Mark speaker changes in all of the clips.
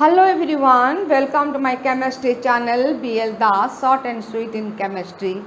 Speaker 1: Hello everyone, welcome to my chemistry channel B.L.DASH, short and sweet in chemistry.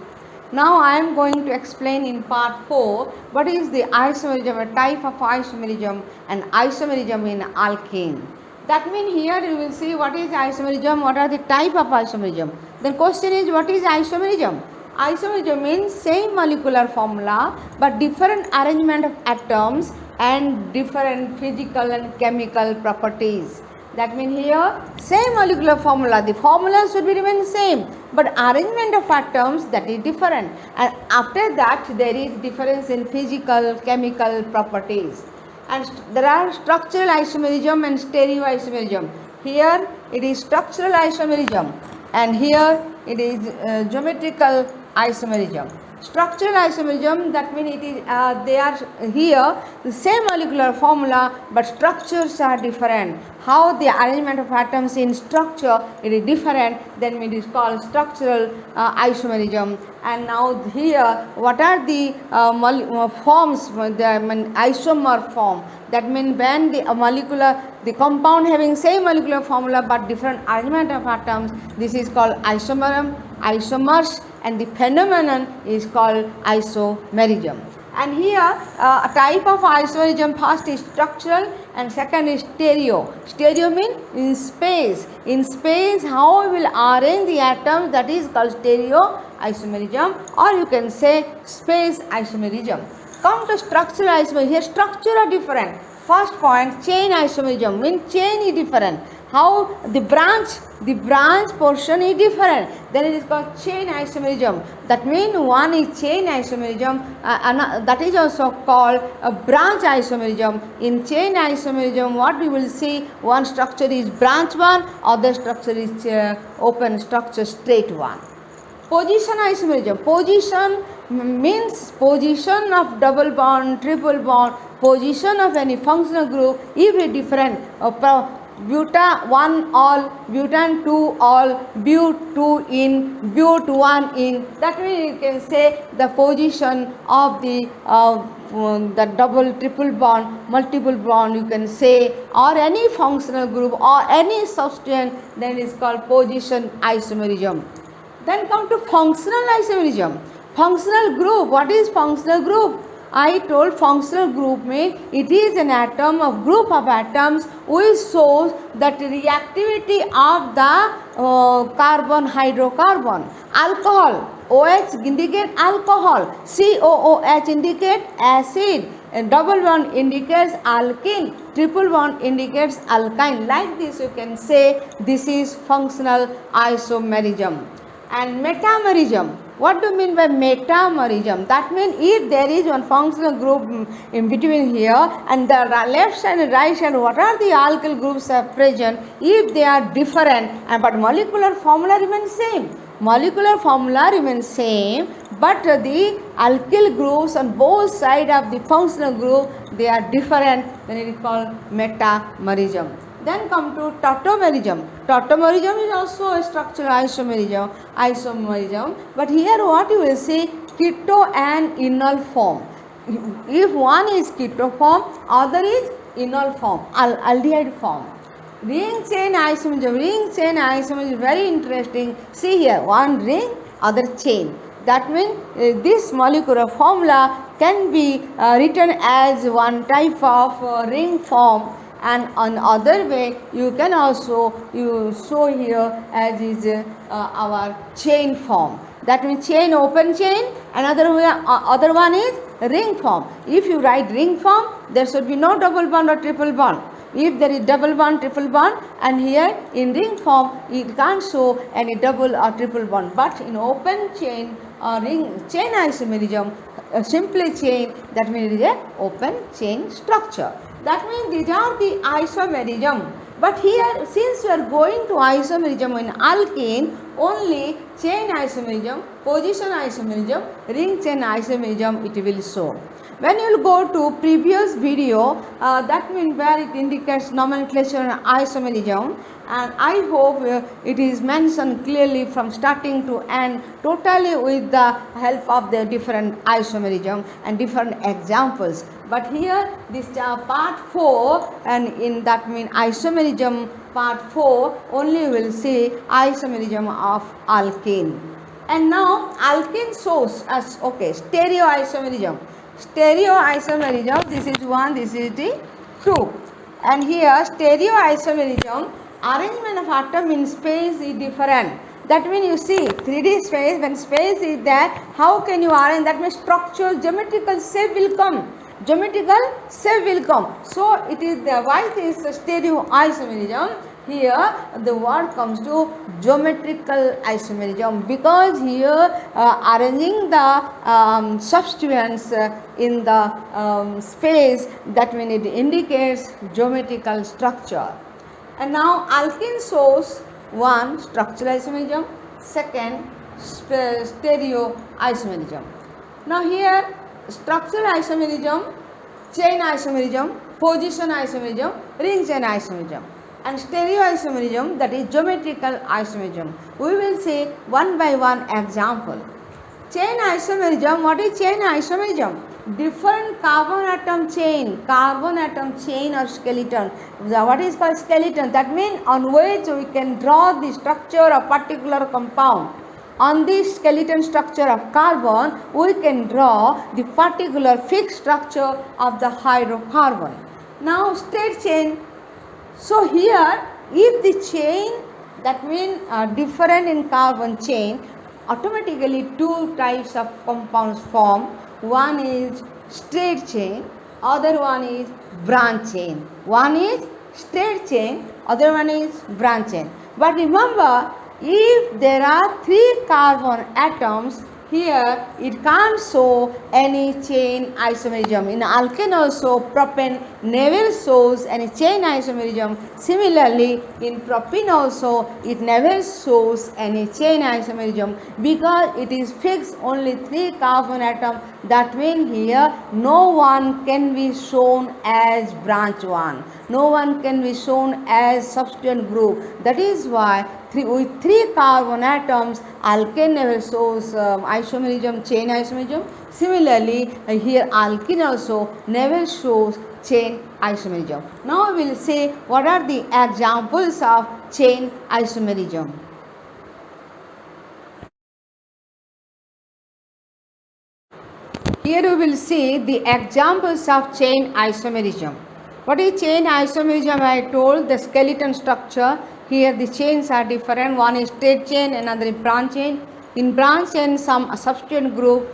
Speaker 1: Now I am going to explain in part 4 what is the isomerism, a type of isomerism and isomerism in alkene. That means here you will see what is isomerism, what are the type of isomerism. The question is what is isomerism? Isomerism means same molecular formula but different arrangement of atoms and different physical and chemical properties. That means here same molecular formula, the formula should be remain same but arrangement of atoms that is different, and after that there is difference in physical chemical properties. And there are structural isomerism and stereoisomerism. Here it is structural isomerism and here it is geometrical isomerism. Structural isomerism, that means it is they are here the same molecular formula but structures are different. How the arrangement of atoms in structure it is different, then it is called structural isomerism. And now here what are the forms, the isomer form, that means when the compound having same molecular formula but different arrangement of atoms, this is called isomers, and the phenomenon is called isomerism. And here a type of isomerism, first is structural and second is stereo. Stereo means in space. In space how we will arrange the atoms, that is called stereo isomerism, or you can say space isomerism. Come to structural isomerism. Here structure are different. First point, chain isomerism means chain is different. How the branch portion is different, then it is called chain isomerism. That means one is chain isomerism, that is also called a branch isomerism. In chain isomerism what we will see, one structure is branch one, other structure is open structure straight one. Position isomerism. Position means position of double bond, triple bond, position of any functional group if it different. Buta 1 all, butan 2 all, but 2 in, but 1 in. That means you can say the position of the double, triple bond, multiple bond you can say, or any functional group or any substance, then it is called position isomerism. Then come to functional isomerism. Functional group. What is functional group? I told functional group means it is an atom, a group of atoms which shows that reactivity of the carbon hydrocarbon. Alcohol, OH indicate alcohol, COOH indicate acid, and double bond indicates alkene, triple bond indicates alkyne. Like this you can say this is functional isomerism. And metamerism. What do you mean by metamerism? That means if there is one functional group in between here and the left side and right side, what are the alkyl groups are present, if they are different but molecular formula remains same. Molecular formula remains same but the alkyl groups on both sides of the functional group they are different, then it is called metamerism. Then come to tautomerism. Tautomerism is also a structural isomerism, but here what you will see, keto and enol form. If one is keto form, other is enol form, aldehyde form. Ring chain isomerism is very interesting. See here, one ring, other chain. That means this molecular formula can be written as one type of ring form, and on other way you can also show here as is our chain form. That means chain, open chain, another way, other one is ring form. If you write ring form, there should be no double bond or triple bond. If there is double bond, triple bond, and here in ring form it can't show any double or triple bond, but in open chain or ring chain isomerism, simply chain, that means it is a open chain structure. That means these are the isomerism. But here since we are going to isomerism in alkene, only chain isomerism, position isomerism, ring chain isomerism it will show. When you will go to previous video, that means where it indicates nomenclature and isomerism, and I hope it is mentioned clearly from starting to end, totally with the help of the different isomerism and different examples. But here this part 4, and in that means isomerism part 4 only you will see isomerism of alkene. And now alkene shows as stereoisomerism. Stereoisomerism, this is 1, this is the 2. And here stereoisomerism, arrangement of atom in space is different. That means you see 3D space, when space is there, how can you arrange? That means structure, geometrical shape will come. Geometrical shape will come. So it is the why is stereoisomerism. Here the word comes to geometrical isomerism, because here arranging the substituents in the space, that means it indicates geometrical structure. And now alkene shows 1 structural isomerism, 2nd stereo isomerism. Now here structural isomerism, chain isomerism, position isomerism, ring chain isomerism, and stereoisomerism, that is geometrical isomerism. We will see one by one example. Chain isomerism, what is chain isomerism? Different carbon atom chain or skeleton. What is called skeleton? That means on which we can draw the structure of particular compound. On this skeleton structure of carbon, we can draw the particular fixed structure of the hydrocarbon. Now straight chain. So here, if the chain, that means different in carbon chain, automatically 2 types of compounds form. One is straight chain, other one is branch chain. One is straight chain, other one is branch chain. But remember, if there are 3 carbon atoms, here it can't show any chain isomerism. In alkene also, propane never shows any chain isomerism. Similarly, in propene also, it never shows any chain isomerism, because it is fixed only 3 carbon atom. That means here no one can be shown as branch one. No one can be shown as substituent group. That is why with 3 carbon atoms, alkene never shows isomerism, chain isomerism. Similarly, here alkene also never shows chain isomerism. Now we will see what are the examples of chain isomerism. Here we will see the examples of chain isomerism. What is chain isomerism? I told the skeleton structure. Here the chains are different. One is straight chain, another is branch chain. In branch chain, some substituent group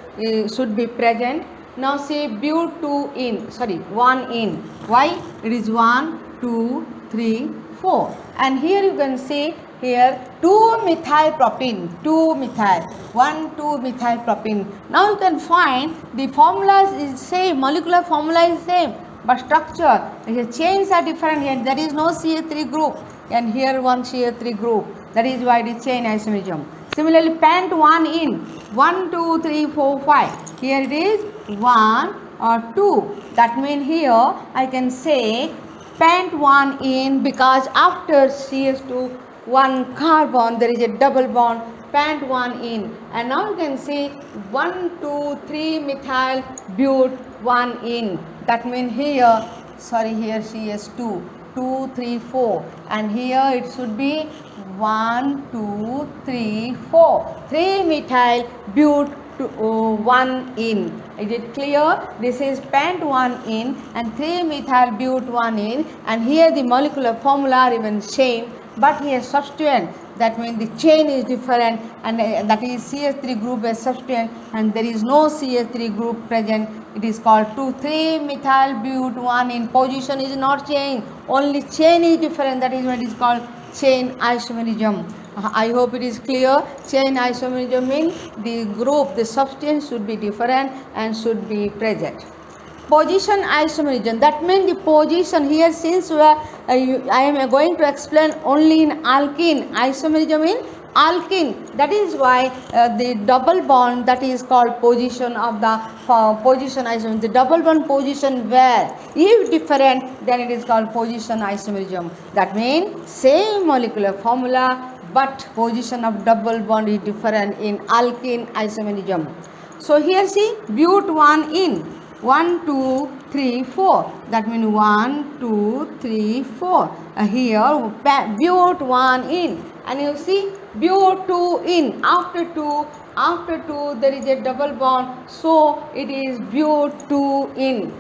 Speaker 1: should be present. Now say one in. Why? It is 1, 2, 3, 4. And here you can see here 2-methyl propene, 2-methyl, 1,2-methyl propene. Now you can find the formula is same, molecular formula is same, but structure, the chains are different. Here there is no CH3 group, and here one CH3 group. That is why it is chain isomerism. Similarly, pent 1 in, 1, 2, 3, 4, 5. Here it is 1 or 2. That means here I can say pent 1 in, because after CH2 1 carbon there is a double bond, pent 1 in. And now you can see 1, 2, 3 methyl but 1 in. That means here CH2 2, 3, 4, and here it should be 1, 2, 3, 4. 3 methyl but 1 in. Is it clear? This is pent 1 in and 3 methyl but 1 in, and here the molecular formula are even same, but here substituent. That means the chain is different, and that is CH3 group as substituent, and there is no CH3 group present. It is called 2,3 methyl but 1 in. Position is not changed, only chain is different. That is what is called chain isomerism. I hope it is clear. Chain isomerism means the group, the substance should be different and should be present. Position isomerism, that means the position here, since I am going to explain only in alkene, isomerism in alkene. That is why the double bond, that is called position of the position isomerism. The double bond position where if different, then it is called position isomerism. That means same molecular formula, but position of double bond is different in alkene isomerism. So here see but 1 in. 1, 2, 3, 4. That means 1, 2, 3, 4. Here but 1 in, and you see but 2 in. After 2 there is a double bond, so it is but 2 in.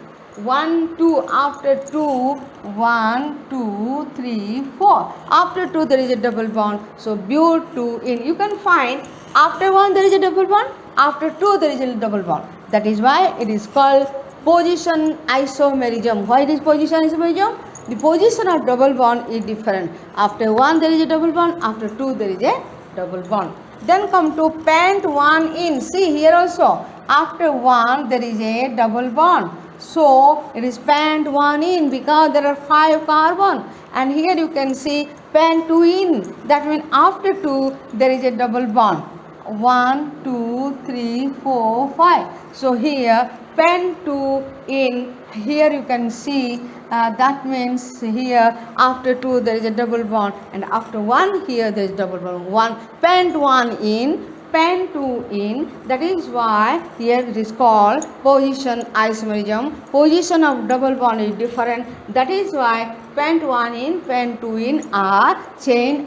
Speaker 1: 1, 2, after 2, 1, 2, 3, 4. After 2 there is a double bond, so but 2 in. You can find after 1 there is a double bond, after 2 there is a double bond. That is why it is called position isomerism. Why it is position isomerism? The position of double bond is different. After 1 there is a double bond, after 2 there is a double bond. Then come to pent 1 in. See here also, after 1 there is a double bond. So it is pent 1 in because there are 5 carbon, and here you can see pent 2 in. That means after 2 there is a double bond. 1, 2, 3, 4, 5. So here pent 2 in. Here you can see that means here after 2 there is a double bond, and after 1 here there is double bond. 1 pent 1 in, pent 2 in. That is why here it is called position isomerism. Position of double bond is different. That is why pent 1 in, pent 2 in are chain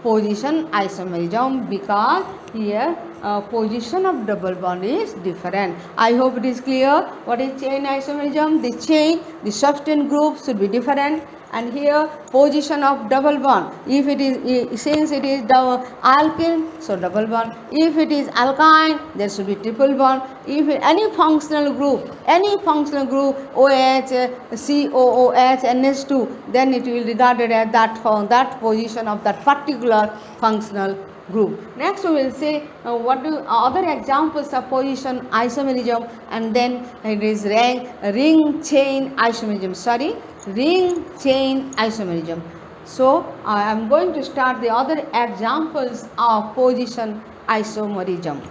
Speaker 1: position isomerism, because here position of double bond is different. I hope it is clear what is chain isomerism. The chain, the substance group should be different, and here position of double bond. If it is, since it is the alkene, so double bond. If it is alkyne, there should be triple bond. If any functional group OH, COOH, NH2, then it will be regarded as that position of that particular functional group. Next we will see what do other examples of position isomerism, and then it is ring chain isomerism. Ring chain isomerism. So I am going to start the other examples of position isomerism.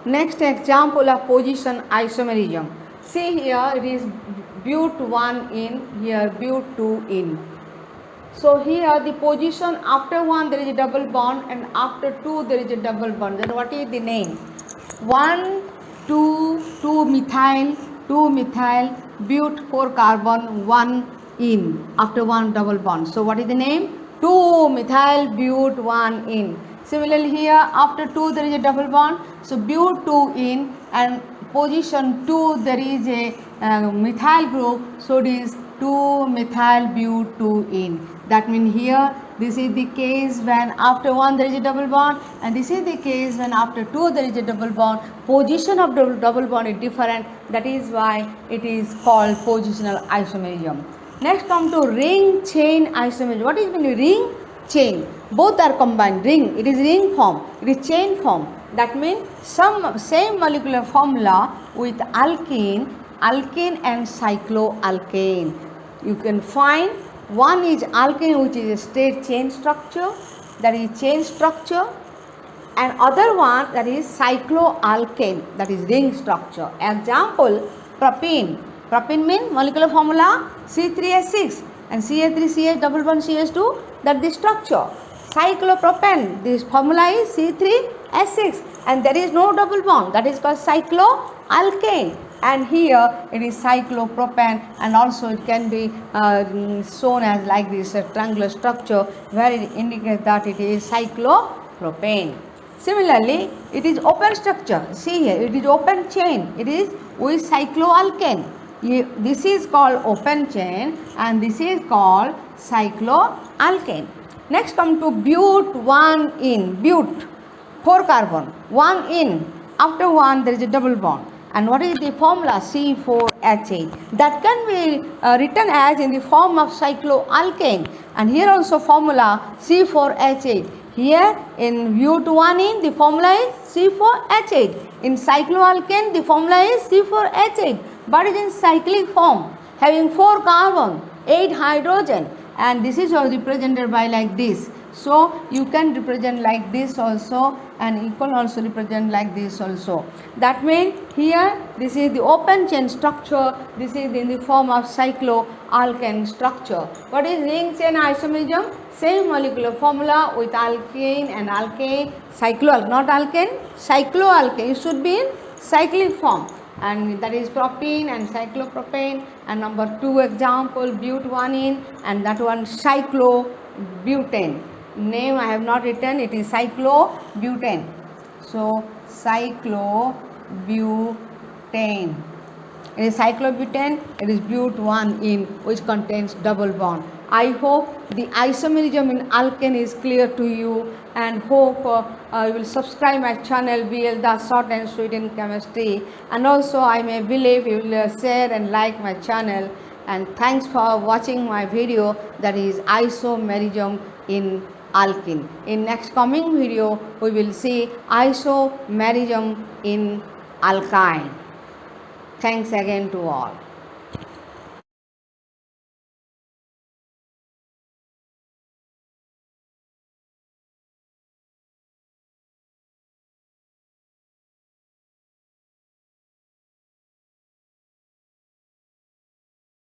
Speaker 1: Next example of position isomerism. See here it is but 1 in, here but 2 in. So here the position after 1 there is a double bond, and after 2 there is a double bond. Then what is the name? 1, 2 methyl, but 4 carbon, 1 in, after 1 double bond. So what is the name? 2 methyl but 1 in. Similarly here after 2 there is a double bond, so but 2 in, and position 2 there is a methyl group, so it is 2 methyl but 2 in. That means here this is the case when after 1 there is a double bond, and this is the case when after 2 there is a double bond. Position of double bond is different. That is why it is called positional isomerism. Next come to ring chain isomerism. What is mean ring chain? Both are combined. Ring, it is ring form, it is chain form. That means some same molecular formula with alkene and cycloalkane. You can find one is alkene, which is a straight chain structure, that is chain structure, and other one that is cycloalkane, that is ring structure. Example, propene. Propene means molecular formula C3H6 and CH3CH double bond CH2, that the structure. Cyclopropane, this formula is C3H6 and there is no double bond, that is called cycloalkane. And here it is cyclopropane, and also it can be shown as like this triangular structure where it indicates that it is cyclopropane. Similarly, it is open structure. See here, it is open chain. It is with cycloalkane. This is called open chain and this is called cycloalkane. Next come to but 1 in. But 4 carbon, 1 in. After 1 there is a double bond. And what is the formula? C4H8. That can be written as in the form of cycloalkane. And here also formula C4H8. Here in but 1 in the formula is C4H8. In cycloalkane the formula is C4H8. But it is in cyclic form, having 4 carbon, 8 hydrogen. and this is all represented by like this. So you can represent like this also, and you can also represent like this also. That means here this is the open chain structure, this is in the form of cycloalkane structure. What is ring chain isomerism? Same molecular formula with alkene and alkane, not alkane, cycloalkane. It should be in cyclic form, and that is propene and cyclopropane, and number 2 example butane, and that one cyclobutane. Name I have not written, it is cyclobutane. So cyclobutane. It is cyclobutane, it is but1 which contains double bond. I hope the isomerism in alkane is clear to you, and hope you will subscribe my channel B.L.DASH short and sweet in chemistry, and also I may believe you will share and like my channel. And thanks for watching my video, that is isomerism in alkene. In next coming video we will see isomerism in alkyne. Thanks again to all.